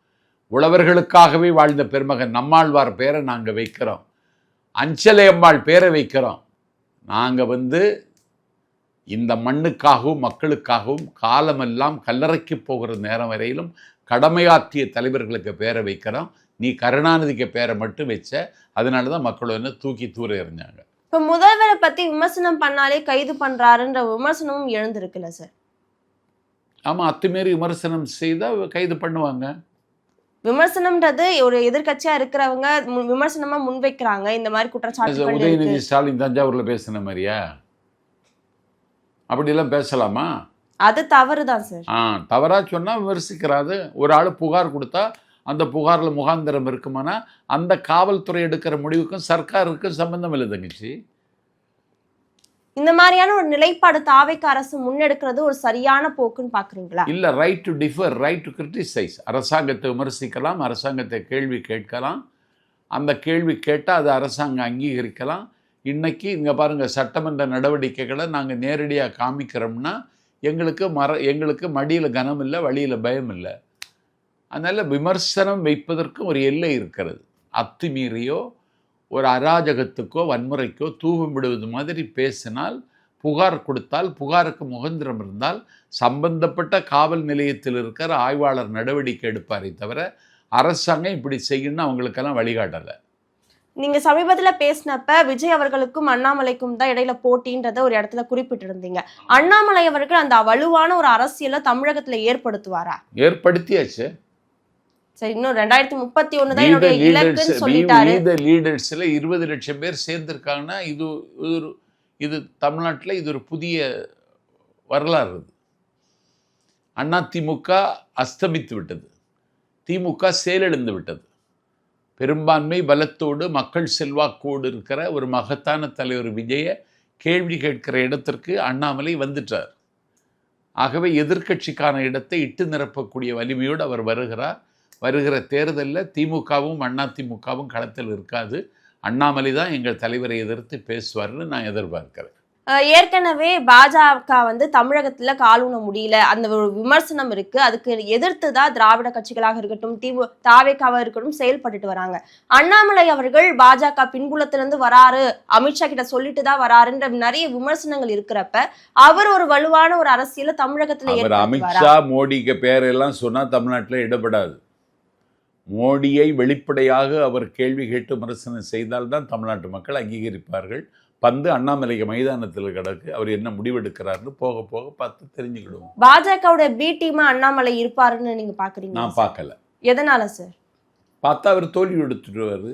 உழவர்களுக்காகவே வாழ்ந்த பெருமகன் நம்மாழ்வார் பேரை நாங்கள் வைக்கிறோம், அஞ்சலையம்மாள் பேரை வைக்கிறோம். நாங்கள் வந்து இந்த மண்ணுக்காகவும் மக்களுக்காகவும் காலமெல்லாம் கல்லறைக்கு போகிற நேரம் வரையிலும் கடமையாற்றிய தலைவர்களுக்கு பேரை வைக்கிறோம். நீ கருணாநிதிக்கு பேரை மட்டும் வச்ச, அதனால தான் மக்கள் வந்து தூக்கி தூர எறிஞ்சாங்க. இப்போ முதல்வரை பற்றி விமர்சனம் பண்ணாலே கைது பண்ணுறாருன்ற விமர்சனமும் எழுந்திருக்குல்ல சார்? ஆமாம், அத்துமீறி விமர்சனம் செய்தால் கைது பண்ணுவாங்க. விமர்சனம்ன்றது ஒரு எதிர்கட்சியா இருக்கிறவங்க விமர்சனமா முன்வைக்கிறாங்க. இந்த மாதிரி குற்றச்சாட்டு உதயநிதி ஸ்டாலின் தஞ்சாவூர்ல பேசின மாதிரியா? அப்படிலாம் பேசலாமா? அது தவறுதான் சார். தவறா சொன்னா விமர்சிக்கிறாரு. ஒரு ஆள் புகார் கொடுத்தா அந்த புகார்ல முகாந்திரம் இருக்குமானா அந்த காவல்துறை எடுக்கிற முடிவுக்கும் சர்க்காருக்கும் சம்பந்தம் இல்லை தங்கச்சி. இந்த மாதிரியான ஒரு நிலைப்பாடு தாவேக்கா அரசு முன்னெடுக்கிறது ஒரு சரியான போக்குன்னு பாக்குறீங்களா? இல்ல, right to differ, right to criticise. அரசாங்கத்தை விமர்சிக்கலாம், அரசாங்கத்தை கேள்வி கேட்கலாம். அந்த கேள்வி கேட்டால் அதை அரசாங்கம் அங்கீகரிக்கலாம். இன்னைக்கு இங்கே பாருங்கள், சட்டமன்ற நடவடிக்கைகளை நாங்கள் நேரடியாக காமிக்கிறோம்னா எங்களுக்கு மடியில் கனம் இல்லை, வழியில் பயம் இல்லை. அதனால் விமர்சனம் வைப்பதற்கு ஒரு எல்லை இருக்கிறது. அத்துமீறியோ ஒரு அராஜகத்துக்கோ வன்முறைக்கோ தூவம் விடுவது மாதிரி பேசினால், புகார் கொடுத்தால், புகாருக்கு முகந்திரம் இருந்தால் சம்பந்தப்பட்ட காவல் நிலையத்தில் இருக்கிற ஆய்வாளர் நடவடிக்கை எடுப்பாரே தவிர அரசாங்கம் இப்படி செய்யணும்னு அவங்களுக்கெல்லாம் வழிகாட்டலை. நீங்க சமீபத்துல பேசினப்ப விஜய் அவர்களுக்கும் அண்ணாமலைக்கும் தான் இடையில போட்டின்றத ஒரு இடத்துல குறிப்பிட்டிருந்தீங்க. அண்ணாமலை அவர்கள் அந்த வலுவான ஒரு அரசியலை தமிழகத்துல ஏற்படுத்துவாரா? ஏற்படுத்தியாச்சு. சரி, இன்னும் 2031 தான் என்னுடைய இலக்குன்னு சொல்லிட்டாரு. லீடர்ஸ்ல 20 லட்சம் பேர் சேர்ந்திருக்காங்கன்னா இது தமிழ்நாட்டில் இது ஒரு புதிய வரலாறு. அதிமுக அஸ்தமித்து விட்டது, திமுக செயலிழந்து விட்டது. பெரும்பான்மை பலத்தோடு மக்கள் செல்வாக்கோடு இருக்கிற ஒரு மகத்தான தலைவர் விஜய கேள்வி கேட்கிற இடத்திற்கு அண்ணாமலை வந்துட்டார். ஆகவே எதிர்க்கட்சிக்கான இடத்தை இட்டு நிரப்பக்கூடிய வலிமையோடு அவர் வருகிற தேர்தலில் திமுகவும் அதிமுகவும் களத்தில் இருக்காது. அண்ணாமலை தான் எங்கள் தலைவரை எதிர்த்து பேசுவார்னு நான் எதிர்பார்க்கிறேன். ஏற்கனவே பாஜக வந்து தமிழகத்துல காலூன முடியல, அந்த ஒரு விமர்சனம் இருக்கு. அதுக்கு எதிர்த்து தான் திராவிட கட்சிகளாக இருக்கட்டும், தாவேக்காவா இருக்கட்டும் செயல்பட்டுட்டு வராங்க. அண்ணாமலை அவர்கள் பாஜக பின்புலத்திலிருந்து வராரு, அமித்ஷா கிட்ட சொல்லிட்டு தான் வராருன்ற நிறைய விமர்சனங்கள் இருக்கிறப்ப அவர் ஒரு வலுவான ஒரு அரசியல தமிழகத்துல அமித்ஷா மோடிக்கு பேரெல்லாம் சொன்னா தமிழ்நாட்டில் இடப்படாது. மோடியை வெளிப்படையாக அவர் கேள்வி கேட்டு விமர்சனம் செய்தால்தான் தமிழ்நாட்டு மக்கள் அங்கீகரிப்பார்கள். பந்து அண்ணாமலை மைதானத்தில் கிடக்கு, அவர் என்ன முடிவெடுக்கிறாருன்னு போக போக பார்த்து தெரிஞ்சுக்கிடுவோம். பாஜகவோட பி டீமா அண்ணாமலை இருப்பாருன்னு நீங்க பாக்குறீங்க? நான் பார்க்கல. எதனால சார்? பார்த்தா அவர் தோல்வி எடுத்துடுவாரு.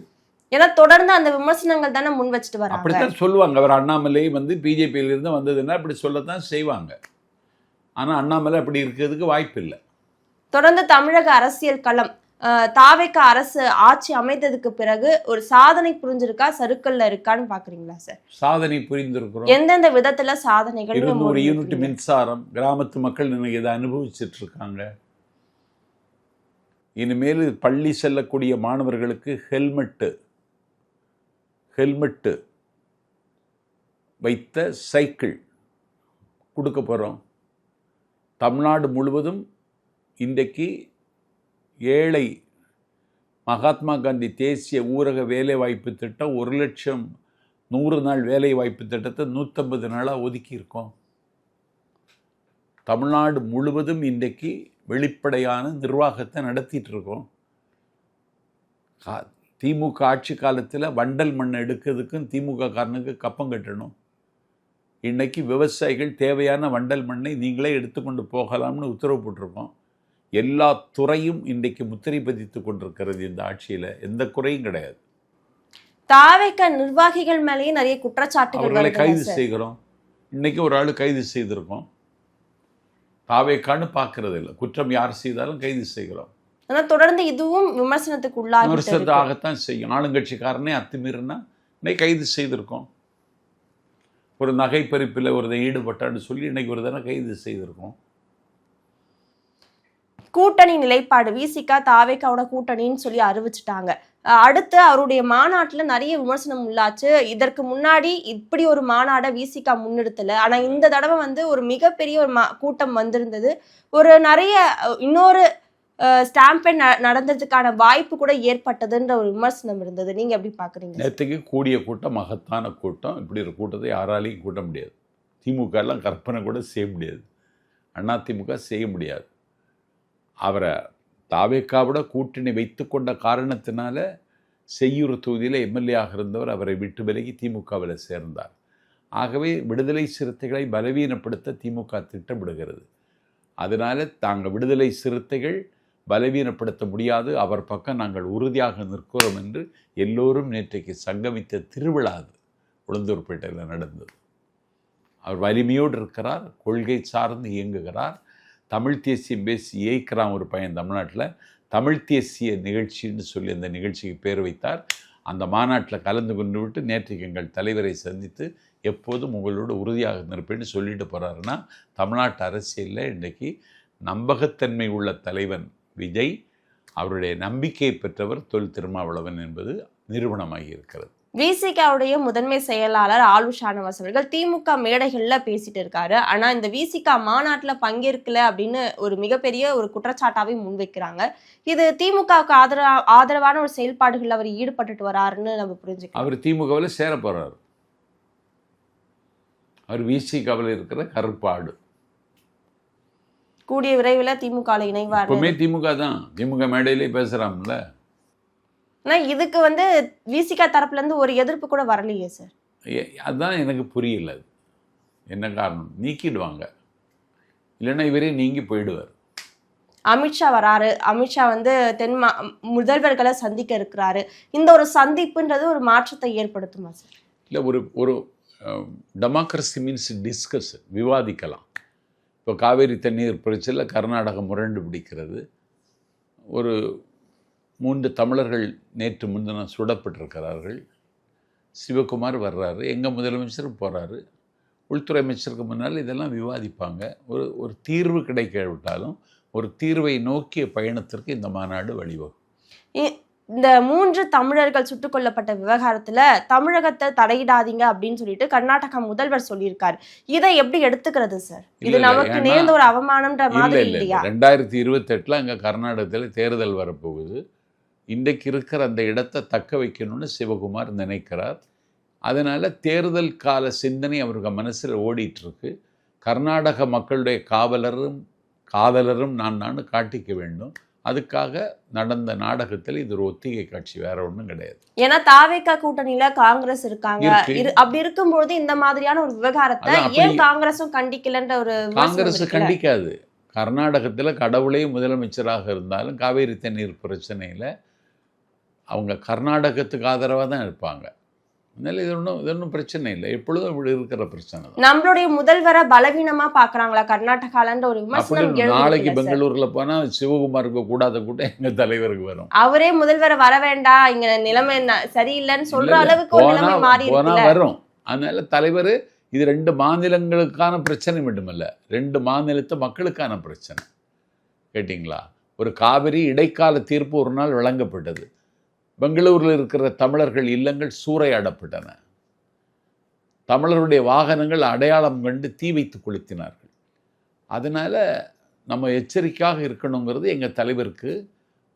ஏன்னா தொடர்ந்து அந்த விமர்சனங்கள் தானே முன் வச்சுட்டு வராங்க. அப்படித்தான் சொல்லுவாங்க. அவர் அண்ணாமலை வந்து பிஜேபியிலிருந்து வந்ததுன்னா அப்படி சொல்லத்தான் செய்வாங்க. ஆனால் அண்ணாமலை அப்படி இருக்கிறதுக்கு வாய்ப்பு இல்லை. தொடர்ந்து தமிழக அரசியல் களம் தாவேக்கா அரசு ஆட்சி அமைத்ததுக்கு பிறகு ஒரு சாதனை புரிஞ்சிருக்கா, சறுக்கல்ல இருக்கான்னு பாக்குறீங்களா சார்? சாதனை புரிந்திருக்கிறோம். எந்தெந்த விதத்துல சாதனைகள்? 200 யூனிட் மின்சாரம் கிராமத்து மக்கள் இன்னைக்கு இதை அனுபவிச்சுட்டு இருக்காங்க. இனிமேல் பள்ளி செல்லக்கூடிய மாணவர்களுக்கு ஹெல்மெட்டு வைத்த சைக்கிள் கொடுக்க போகிறோம். தமிழ்நாடு முழுவதும் இன்றைக்கு ஏழை மகாத்மா காந்தி தேசிய ஊரக வேலைவாய்ப்பு திட்டம் 1 லட்சம் 100 நாள் வேலை வாய்ப்பு திட்டத்தை 150 நாளாக ஒதுக்கியிருக்கோம். தமிழ்நாடு முழுவதும் இன்றைக்கு வெளிப்படையான நிர்வாகத்தை நடத்திட்டு இருக்கோம். திமுக ஆட்சி காலத்தில் வண்டல் மண்ணை எடுக்கிறதுக்கும் திமுக காரனுக்கு கப்பம் கட்டணும். இன்றைக்கி விவசாயிகள் தேவையான வண்டல் மண்ணை நீங்களே எடுத்துக்கொண்டு போகலாம்னு உத்தரவு போட்டிருக்கோம். எல்லா துறையும் இன்றைக்கு முத்திரை பதித்து கொண்டிருக்கிறது. இந்த ஆட்சியில் எந்த குறையும் கிடையாது. தாவேக நிர்வாகிகள் மேலேயே நிறைய குற்றச்சாட்டுகள் அவர்களை கைது செய்கிறோம். இன்றைக்கி ஒரு ஆள் கைது செய்திருக்கோம். தாவேக்கான்னு பார்க்கறது இல்லை, குற்றம் யார் செய்தாலும் கைது செய்கிறோம். ஆனால் தொடர்ந்து இதுவும் விமர்சனத்துக்கு விமர்சனத்தாகத்தான் செய்யும். ஆளுங்கட்சிக்காரனே அத்துமீறினா இன்னைக்கு கைது செய்திருக்கோம். ஒரு நகை பறிப்பில் ஒருதை ஈடுபட்டான்னு சொல்லி இன்னைக்கு ஒரு தானே கைது செய்திருக்கோம். கூட்டணி நிலைப்பாடு விசிகா தாவேக்காவோட கூட்டணின்னு சொல்லி அறிவிச்சுட்டாங்க. அடுத்து அவருடைய மாநாட்டில் நிறைய விமர்சனம் உள்ளாச்சு. இதற்கு முன்னாடி இப்படி ஒரு மாநாடை விசிகா முன்னெடுத்தல. ஆனா இந்த தடவை ஒரு மிகப்பெரிய ஒரு கூட்டம் வந்திருந்தது. ஒரு நிறைய இன்னொரு ஸ்டாம்பேட் நடந்ததுக்கான வாய்ப்பு கூட ஏற்பட்டதுன்ற ஒரு விமர்சனம் இருந்தது. நீங்க எப்படி பாக்குறீங்க? நேற்றுக்கு கூடிய கூட்டம் மகத்தான கூட்டம். இப்படி ஒரு கூட்டத்தை யாராலையும் கூட்ட முடியாது. திமுக எல்லாம் கற்பனை கூட செய்ய முடியாது. அதிமுக செய்ய முடியாது. அவரை தாவேக்காவோட கூட்டணி வைத்து கொண்ட காரணத்தினால செய்யூர் தொகுதியில் எம்எல்ஏ ஆக இருந்தவர் அவரை விட்டு விலகி திமுகவில் சேர்ந்தார். ஆகவே விடுதலை சிறுத்தைகளை பலவீனப்படுத்த திமுக திட்டமிடுகிறது. அதனால தாங்கள் விடுதலை சிறுத்தைகள் பலவீனப்படுத்த முடியாது, அவர் பக்கம் நாங்கள் உறுதியாக நிற்கிறோம் என்று எல்லோரும் நேற்றைக்கு சங்கமித்த திருவிழா அது உளுந்தூர்பேட்டையில் நடந்தது. அவர் வலிமையோடு இருக்கிறார், கொள்கை சார்ந்து இயங்குகிறார். தமிழ் தேசியம் பேசி இயக்கிறான் ஒரு பையன் தமிழ்நாட்டில். தமிழ் தேசிய நிகழ்ச்சின்னு சொல்லி அந்த நிகழ்ச்சிக்கு பேர் வைத்தார். அந்த மாநாட்டில் கலந்து கொண்டு விட்டு நேற்றைக்கு எங்கள் தலைவரை சந்தித்து எப்போதும் உங்களோட உறுதியாக நிற்பேன்னு சொல்லிட்டு போகிறாருன்னா, தமிழ்நாட்டு அரசியலில் இன்றைக்கி நம்பகத்தன்மை உள்ள தலைவன் விஜய், அவருடைய நம்பிக்கையை பெற்றவர் தொல் திருமாவளவன் என்பது நிரூபணமாகி இருக்கிறது. விசிகாவுடைய முதன்மை செயலாளர் ஆலு ஷானவாஸ் அவர்கள் திமுக மேடைகள்ல பேசிட்டு இருக்காரு. ஆனா இந்த விசிகா மாநாட்டுல பங்கேற்கல அப்படின்னு ஒரு மிகப்பெரிய ஒரு குற்றச்சாட்டாவே முன்வைக்கிறாங்க. இது திமுகவுக்கு ஆதரவான ஒரு செயல்பாடுகள் அவர் ஈடுபட்டுட்டு வராருன்னு நம்ம புரிஞ்சுக்கலாம். அவர் திமுகவில் சேர போறாரு. அவர் விசிகாவில் இருக்கிற கருப்பாடு. கூடிய விரைவில் திமுக இணைவார். எப்பவுமே திமுக தான். திமுக மேடையிலே பேசுறாங்கல்ல. ஆனால் இதுக்கு விசிகா தரப்புல இருந்து ஒரு எதிர்ப்பு கூட வரலையே சார். அதுதான் எனக்கு புரியல. என்ன காரணம்? நீக்கிடுவாங்க, இல்லைன்னா இவரே நீங்கி போயிடுவார். அமித்ஷா வராரு. அமித்ஷா தென் முதல்வர்களை சந்திக்க இருக்கிறாரு. இந்த ஒரு சந்திப்புன்றது ஒரு மாற்றத்தை ஏற்படுத்துமா சார்? இல்லை, ஒரு டெமோக்ரஸி மீன்ஸ் டிஸ்கஸ், விவாதிக்கலாம். இப்போ காவேரி தண்ணீர் பிரச்சனையில் கர்நாடகம் முரண்டு பிடிக்கிறது. ஒரு 3 தமிழர்கள் நேற்று முன்தினம் சுடப்பட்டிருக்கிறார்கள். சிவகுமார் வர்றாரு, எங்கள் முதலமைச்சரும் போகிறாரு. உள்துறை அமைச்சருக்கு முன்னால் இதெல்லாம் விவாதிப்பாங்க. ஒரு தீர்வு கிடைக்காவிட்டாலும் ஒரு தீர்வை நோக்கிய பயணத்திற்கு இந்த மாநாடு வழிவகும். இந்த 3 தமிழர்கள் சுட்டுக் கொல்லப்பட்ட விவகாரத்துல தமிழகத்தை தடையிடாதீங்க அப்படின்னு சொல்லிட்டு கர்நாடகா முதல்வர் சொல்லியிருக்காரு. இதை எப்படி எடுத்துக்கிறது சார்? இது நமக்கு நேர்ந்த ஒரு அவமானம்ன்ற மாதிரி இல்லையா? 2028 அங்க கர்நாடகத்தில் தேர்தல் வரப்போகுது. இன்றைக்கு இருக்கிற அந்த இடத்தை தக்க வைக்கணும்னு சிவகுமார் நினைக்கிறார். அதனால தேர்தல் கால சிந்தனை அவருக்கு மனசில் ஓடிட்டு இருக்கு. கர்நாடக மக்களுடைய காதலரும் நான் காட்டிக்க வேண்டும். அதுக்காக நடந்த நாடகத்தில் இது ஒரு ஒத்திகை காட்சி, வேற ஒன்றும் கிடையாது. ஏன்னா தாவேகா கூட்டணியில காங்கிரஸ் இருக்காங்க. அப்படி இருக்கும்போது இந்த மாதிரியான ஒரு விவகாரத்தை ஏன் காங்கிரஸும் கண்டிக்கலன்ற ஒரு காங்கிரஸ் கண்டிக்காது. கர்நாடகத்தில் கடவுளே முதலமைச்சராக இருந்தாலும் காவேரி தண்ணீர் பிரச்சனையில் அவங்க கர்நாடகத்துக்கு ஆதரவாக தான் இருப்பாங்க. அதனால இது ஒன்றும் பிரச்சனை இல்லை. எப்பொழுதும் இப்படி இருக்கிற பிரச்சனை தான். நம்மளுடைய முதல்வரை பலவீனமா பாக்குறாங்களா கர்நாடகாலன்ற ஒரு விமர்சனம். நாளைக்கு பெங்களூர்ல போனா சிவகுமாருக்கு கூடாத கூட்டம் எங்க தலைவருக்கு வரும். அவரே முதல்வரை வர வேண்டாம், இங்க நிலைமை சரியில்லைன்னு சொல்ற அளவுக்கு ஒரு நிலைமை மாறி வரும். அதனால தலைவர் இது 2 மாநிலங்களுக்கான பிரச்சனை மட்டுமல்ல, 2 மாநிலத்து மக்களுக்கான பிரச்சனை. கேட்டிங்களா? ஒரு காவிரி இடைக்கால தீர்ப்பு ஒரு நாள் வழங்கப்பட்டது. பெங்களூரில் இருக்கிற தமிழர்கள் இல்லங்கள் சூறையாடப்பட்டன. தமிழருடைய வாகனங்கள் அடையாளம் கண்டு தீ வைத்து கொளுத்தினார்கள். அதனால் நம்ம எச்சரிக்கையாக இருக்கணுங்கிறது எங்கள் தலைவருக்கு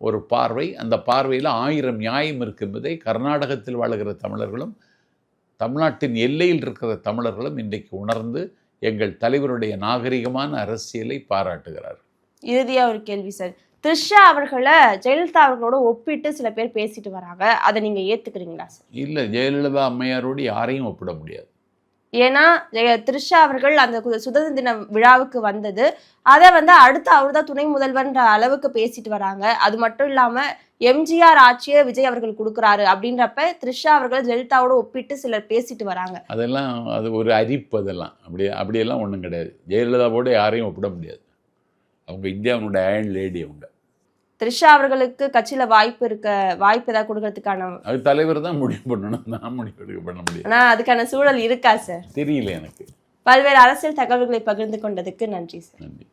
ஒரு பார்வை. அந்த பார்வையில் 1000 நியாயம் இருக்கு என்பதை கர்நாடகத்தில் வாழுகிற தமிழர்களும் தமிழ்நாட்டின் எல்லையில் இருக்கிற தமிழர்களும் இன்றைக்கு உணர்ந்து எங்கள் தலைவருடைய நாகரிகமான அரசியலை பாராட்டுகிறார். இறுதியா ஒரு கேள்வி சார், த்ரிஷா அவர்களை ஜெயலலிதா அவர்களோட ஒப்பிட்டு சில பேர் பேசிட்டு வராங்க, அதை நீங்க ஏத்துக்கிறீங்களா சார்? இல்லை, ஜெயலலிதா அம்மையாரோடு யாரையும் ஒப்பிட முடியாது. ஏன்னா த்ரிஷா அவர்கள் அந்த சுதந்திர தின விழாவுக்கு வந்தது, அதை அடுத்து அவர் தான் துணை முதல்வர்ன்ற அளவுக்கு பேசிட்டு வராங்க. அது மட்டும் இல்லாம எம்ஜிஆர் ஆட்சியை விஜய் அவர்கள் கொடுக்குறாரு அப்படின்றப்ப த்ரிஷா அவர்கள் ஜெயலலிதாவோட ஒப்பிட்டு சிலர் பேசிட்டு வராங்க. அதெல்லாம் அது ஒரு அரிப்பு. அதெல்லாம் அப்படியெல்லாம் ஒன்றும் கிடையாது. ஜெயலலிதாவோடு யாரையும் ஒப்பிட முடியாது. அவங்க இந்தியாவுடைய அயன் லேடி. அவங்க த்ரிஷா அவர்களுக்கு கட்சியில வாய்ப்பு ஏதாவது கொடுக்கறதுக்கான அது தலைவர் தான் முடிவு பண்ணணும், நான் முடிவு பண்ண முடியும். ஆனா அதுக்கான சூழல் இருக்கா சார்? தெரியல எனக்கு. பல்வேறு அரசியல் தகவல்களை பகிர்ந்து கொண்டதுக்கு நன்றி சார். நன்றி.